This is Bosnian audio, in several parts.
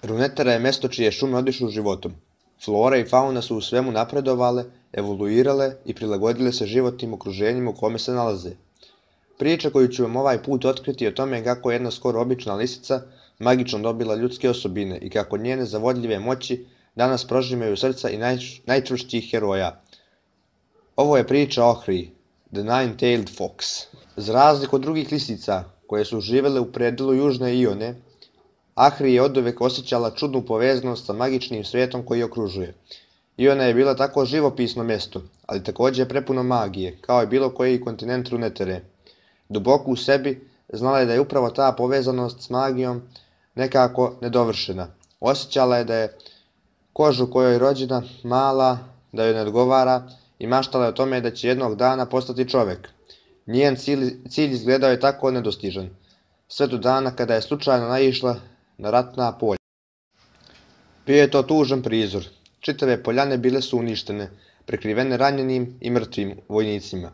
Runetara je mesto čije šume odišu životom. Flora i fauna su u svemu napredovale, evoluirale i prilagodile se životnim okruženjima u kome se nalaze. Priča koju ću vam ovaj put otkriti o tome kako je jedna skoro obična lisica magično dobila ljudske osobine i kako njene zavodljive moći danas prožimaju srca i najčvršćih heroja. Ovo je priča o Ohrii, The Nine-Tailed Fox. Za razliku od drugih lisica koje su živele u predelu Južne Ione, Ohrii je oduvek osjećala čudnu povezanost sa magičnim svijetom koji je okružuje. Iona je bila tako živopisno mjesto, ali također prepuno magije, kao i bilo koji kontinent Runetere. Duboko u sebi znala je da je upravo ta povezanost s magijom nekako nedovršena. Osjećala je da je kožu kojoj je rođena mala, da joj ne odgovara i maštala je o tome da će jednog dana postati čovjek. Njen cilj izgledao je tako nedostižan, sve do dana kada je slučajno naišla na ratna polja. Bio je to tužan prizor. Čitave poljane bile su uništene, prekrivene ranjenim i mrtvim vojnicima.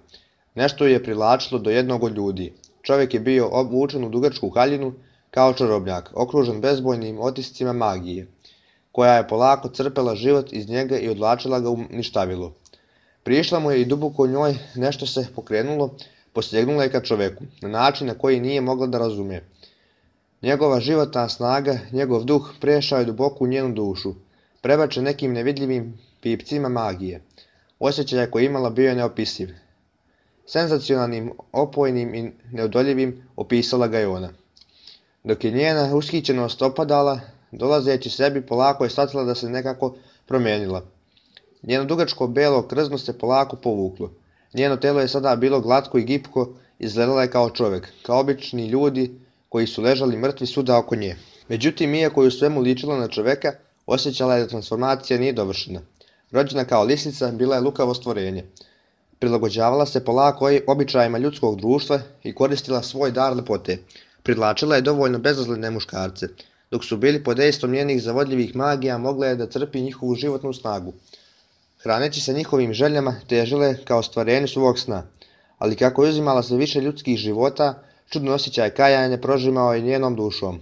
Nešto je privlačilo do jednog od ljudi. Čovjek je bio obučen u dugačku haljinu kao čarobnjak, okružen bezbojnim otiscima magije, koja je polako crpela život iz njega i odvlačila ga u ništavilo. Prišla mu je i duboko u njoj nešto se pokrenulo, posegnula je ka čovjeku, na način na koji nije mogla da razumije. Njegova životna snaga, njegov duh prešao je duboko u njenu dušu, prebačen nekim nevidljivim pipcima magije. Osjećaj koji je imala bio je neopisiv. Senzacionalnim, opojnim i neodoljivim opisala ga je ona. Dok je njena ushićenost opadala, dolazeći sebi polako je shvatila da se nekako promijenila. Njeno dugačko belo krzno se polako povuklo. Njeno telo je sada bilo glatko i gipko, izgledala je kao čovjek, kao obični ljudi koji su ležali mrtvi svuda oko nje. Međutim, iako je u svemu ličila na čovjeka, osjećala je da transformacija nije dovršena. Rođena kao lisica, bila je lukavo stvorenje. Prilagođavala se polako običajima ljudskog društva i koristila svoj dar lepote. Privlačila je dovoljno bezazlene muškarce. Dok su bili pod dejstvom njenih zavodljivih magija, mogla je da crpi njihovu životnu snagu. Hraneći se njihovim željama, težile kao stvarenju svog sna. Ali kako je uzimala sve više ljudskih života, čudno osjećaj kajanja prožimao je njenom dušom.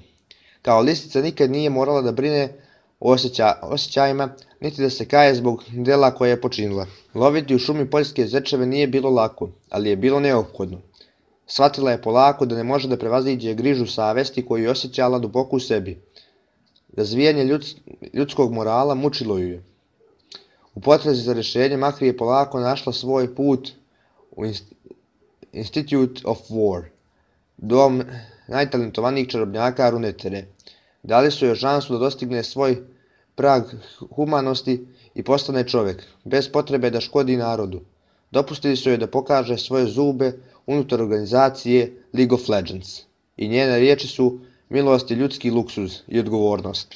Kao lisica nikad nije morala da brine o osjećajima, niti da se kaje zbog dela koje je počinila. Loviti u šumi poljske zečeve nije bilo lako, ali je bilo neophodno. Shvatila je polako da ne može da prevaziđe grižu savesti koju je osjećala duboko u sebi. Razvijanje ljudskog morala mučilo ju je. U potrazi za rješenjem Ohrii je polako našla svoj put u Institute of War, dom najtalentovanijih čarobnjaka Runetere. Dali su joj šansu da dostigne svoj prag humanosti i postane čovjek, bez potrebe da škodi narodu. Dopustili su joj da pokaže svoje zube unutar organizacije League of Legends. I njene riječi su milost je ljudski luksuz i odgovornost.